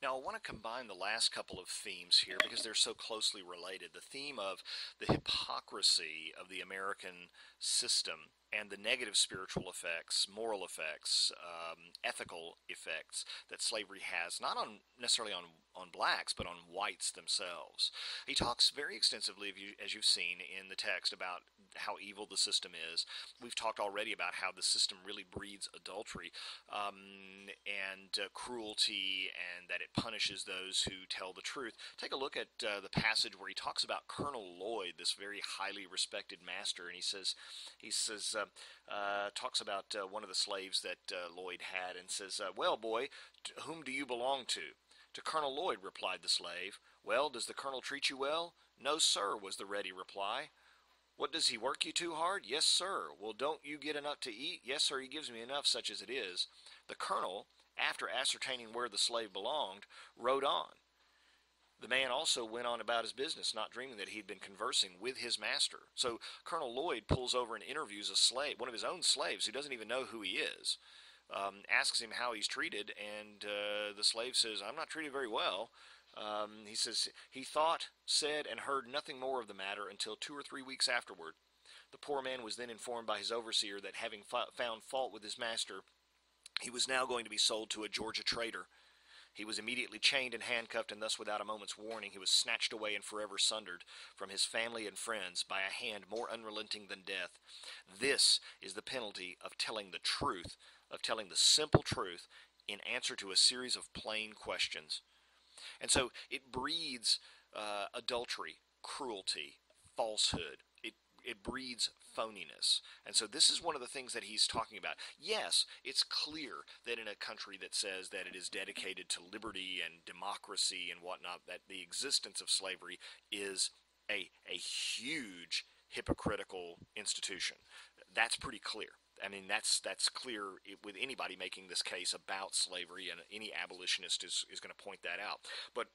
Now, I want to combine the last couple of themes here because they're so closely related. The theme of the hypocrisy of the American system and the negative spiritual effects, moral effects, ethical effects that slavery has, not on necessarily on blacks, but on whites themselves. He talks very extensively, as you've seen in the text, about how evil the system is. We've talked already about how the system really breeds adultery and cruelty, and that it punishes those who tell the truth. Take a look at the passage where he talks about Colonel Lloyd, this very highly respected master, and he says talks about one of the slaves that Lloyd had, and says, "Well, boy, whom do you belong to?" "To Colonel Lloyd," replied the slave. "Well, does the colonel treat you well?" "No, sir," was the ready reply. "What, does he work you too hard?" "Yes, sir." "Well, don't you get enough to eat?" "Yes, sir, he gives me enough, such as it is." The colonel, after ascertaining where the slave belonged, rode on. The man also went on about his business, not dreaming that he had been conversing with his master. So Colonel Lloyd pulls over and interviews a slave, one of his own slaves, who doesn't even know who he is, asks him how he's treated, and the slave says, "I'm not treated very well." He says he thought, said, and heard nothing more of the matter until 2 or 3 weeks afterward. The poor man was then informed by his overseer that, having found fault with his master, he was now going to be sold to a Georgia trader. He was immediately chained and handcuffed, and thus, without a moment's warning, he was snatched away and forever sundered from his family and friends by a hand more unrelenting than death. This is the penalty of telling the truth, of telling the simple truth in answer to a series of plain questions. And so it breeds adultery, cruelty, falsehood. It breeds phoniness. And so this is one of the things that he's talking about. Yes, it's clear that in a country that says that it is dedicated to liberty and democracy and whatnot, that the existence of slavery is a huge hypocritical institution. That's pretty clear. I mean, that's clear with anybody making this case about slavery, and any abolitionist is going to point that out. But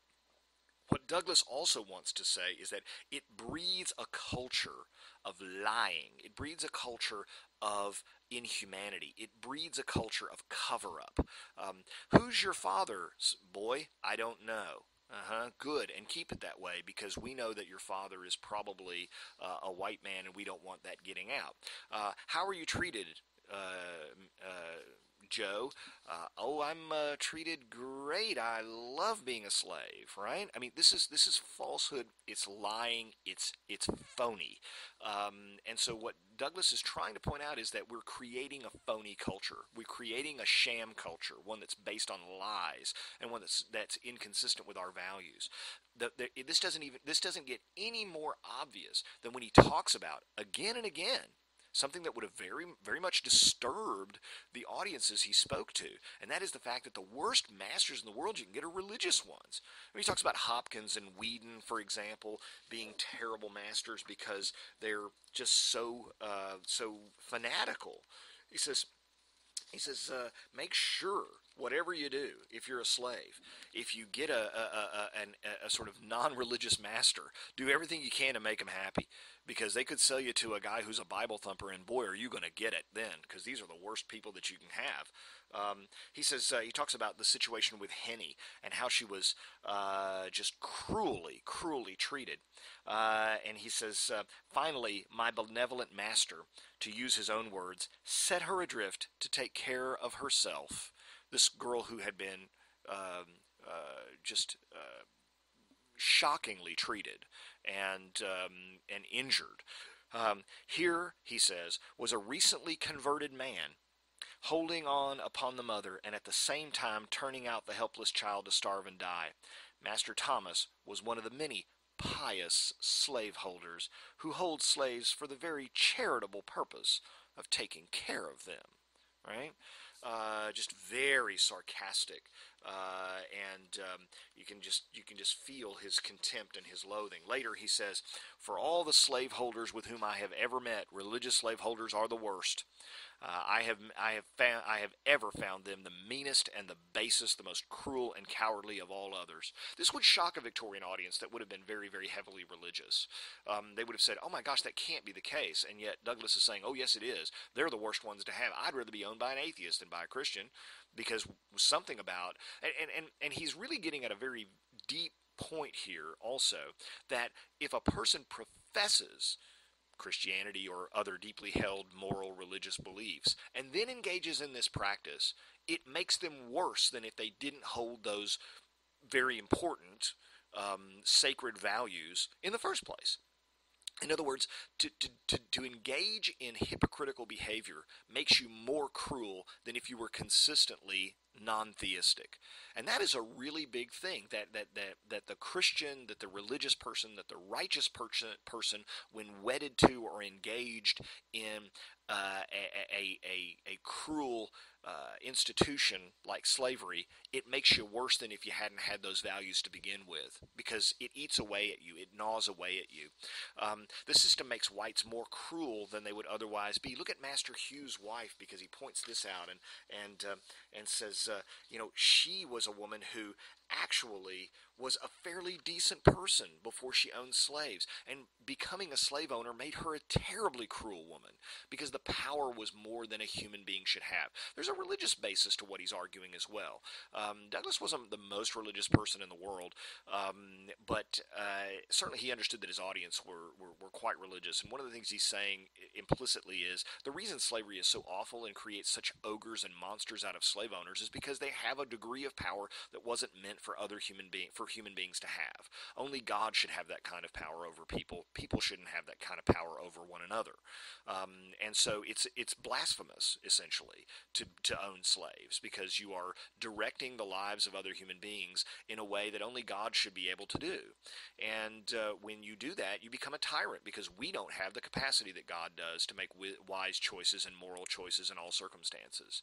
what Douglas also wants to say is that it breeds a culture of lying. It breeds a culture of inhumanity. It breeds a culture of cover-up. Who's your father, boy? I don't know. Good, and keep it that way, because we know that your father is probably a white man, and we don't want that getting out. How are you treated, Joe? Oh, I'm treated great. I love being a slave, right? I mean, this is falsehood. It's lying. It's phony. And so what Douglas is trying to point out is that we're creating a phony culture. We're creating a sham culture, one that's based on lies, and one that's inconsistent with our values. This doesn't get any more obvious than when he talks about, again and again, something that would have very, very much disturbed the audiences he spoke to, and that is the fact that the worst masters in the world you can get are religious ones. I mean, he talks about Hopkins and Whedon, for example, being terrible masters because they're just so fanatical. He says, make sure, whatever you do, if you're a slave, if you get a sort of non-religious master, do everything you can to make him happy, because they could sell you to a guy who's a Bible thumper, and boy, are you going to get it then, because these are the worst people that you can have. He says, he talks about the situation with Henny and how she was just cruelly treated. And he says, finally, my benevolent master, to use his own words, set her adrift to take care of herself. This girl who had been just shockingly treated and injured. Here, he says, was a recently converted man holding on upon the mother, and at the same time turning out the helpless child to starve and die. Master Thomas was one of the many pious slaveholders who hold slaves for the very charitable purpose of taking care of them. Right? Just very sarcastic, and you can just feel his contempt and his loathing. Later, he says, "For all the slaveholders with whom I have ever met, religious slaveholders are the worst. I have ever found them the meanest and the basest, the most cruel and cowardly of all others." This would shock a Victorian audience that would have been very, very heavily religious. They would have said, "Oh my gosh, that can't be the case." And yet Douglas is saying, "Oh yes, it is. They're the worst ones to have. I'd rather be owned by an atheist than by a Christian." because something about and he's really getting at a very deep point here also, that if a person professes Christianity or other deeply held moral religious beliefs and then engages in this practice, it makes them worse than if they didn't hold those very important sacred values in the first place. In other words, to engage in hypocritical behavior makes you more cruel than if you were consistently non-theistic. And that is a really big thing, that the Christian, that the religious person, that the righteous person, when wedded to or engaged in a cruel institution like slavery, it makes you worse than if you hadn't had those values to begin with, because it eats away at you, it gnaws away at you. The system makes whites more cruel than they would otherwise be. Look at Master Hugh's wife, because he points this out and says, she was a woman who actually was a fairly decent person before she owned slaves, and becoming a slave owner made her a terribly cruel woman because the power was more than a human being should have. There's a religious basis to what he's arguing as well. Douglass wasn't the most religious person in the world, but certainly he understood that his audience were quite religious, and one of the things he's saying implicitly is the reason slavery is so awful and creates such ogres and monsters out of slave owners is because they have a degree of power that wasn't meant for human beings to have. Only God should have that kind of power over people. People shouldn't have that kind of power over one another. And so it's blasphemous, essentially, to own slaves, because you are directing the lives of other human beings in a way that only God should be able to do. And when you do that, you become a tyrant, because we don't have the capacity that God does to make wise choices and moral choices in all circumstances.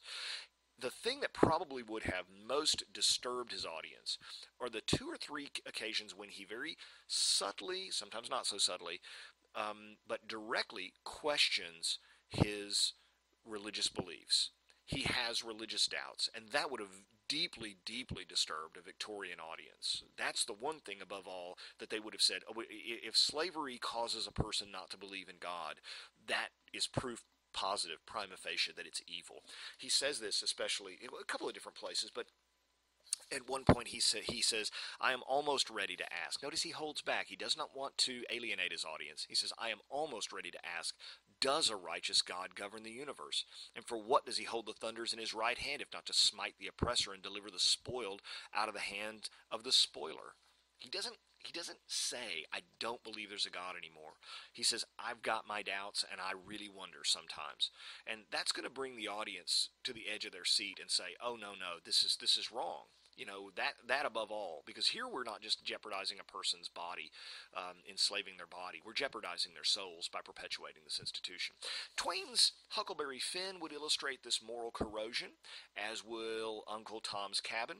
The thing that probably would have most disturbed his audience are the 2 or 3 occasions when he very subtly, sometimes not so subtly, but directly questions his religious beliefs. He has religious doubts, and that would have deeply, deeply disturbed a Victorian audience. That's the one thing above all that they would have said, oh, if slavery causes a person not to believe in God, that is proof positive, prima facie, that it's evil. He says this especially in a couple of different places, but at one point he says, I am almost ready to ask. Notice he holds back. He does not want to alienate his audience. He says, I am almost ready to ask, does a righteous God govern the universe? And for what does he hold the thunders in his right hand, if not to smite the oppressor and deliver the spoiled out of the hand of the spoiler? He doesn't say, I don't believe there's a God anymore. He says, I've got my doubts, and I really wonder sometimes. And that's going to bring the audience to the edge of their seat and say, oh, no, this is wrong. That above all, because here we're not just jeopardizing a person's body, enslaving their body. We're jeopardizing their souls by perpetuating this institution. Twain's Huckleberry Finn would illustrate this moral corrosion, as will Uncle Tom's Cabin.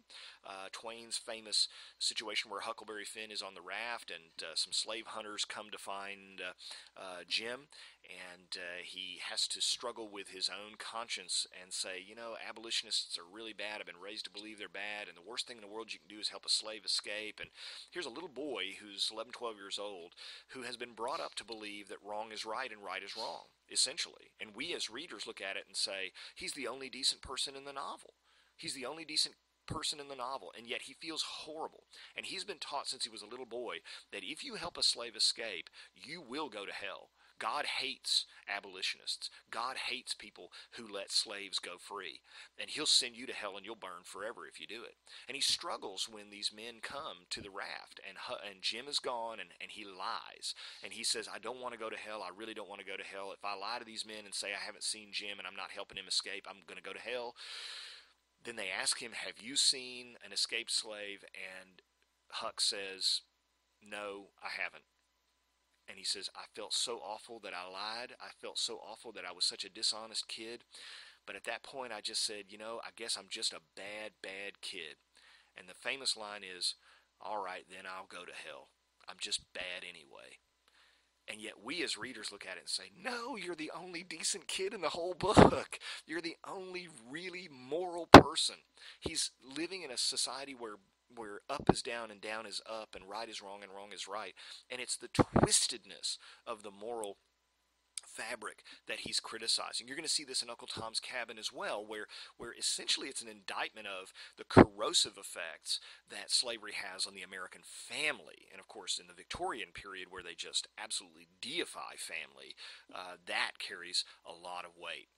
Twain's famous situation where Huckleberry Finn is on the raft, and some slave hunters come to find Jim, and he has to struggle with his own conscience and say, abolitionists are really bad. I've been raised to believe they're bad, and the worst thing in the world you can do is help a slave escape. And here's a little boy who's 11, 12 years old who has been brought up to believe that wrong is right and right is wrong, essentially. And we as readers look at it and say, he's the only decent person in the novel. He's the only decent person in the novel, and yet he feels horrible. And he's been taught since he was a little boy that if you help a slave escape, you will go to hell. God hates abolitionists. God hates people who let slaves go free. And he'll send you to hell and you'll burn forever if you do it. And he struggles when these men come to the raft, and Jim is gone, and he lies. And he says, I don't want to go to hell. I really don't want to go to hell. If I lie to these men and say I haven't seen Jim and I'm not helping him escape, I'm going to go to hell. Then they ask him, have you seen an escaped slave? And Huck says, no, I haven't. And he says, I felt so awful that I lied. I felt so awful that I was such a dishonest kid. But at that point, I just said, I guess I'm just a bad, bad kid. And the famous line is, all right, then I'll go to hell. I'm just bad anyway. And yet we as readers look at it and say, no, you're the only decent kid in the whole book. You're the only really moral person. He's living in a society where up is down and down is up, and right is wrong and wrong is right. And it's the twistedness of the moral fabric that he's criticizing. You're going to see this in Uncle Tom's Cabin as well, where essentially it's an indictment of the corrosive effects that slavery has on the American family. And of course, in the Victorian period, where they just absolutely deify family, that carries a lot of weight.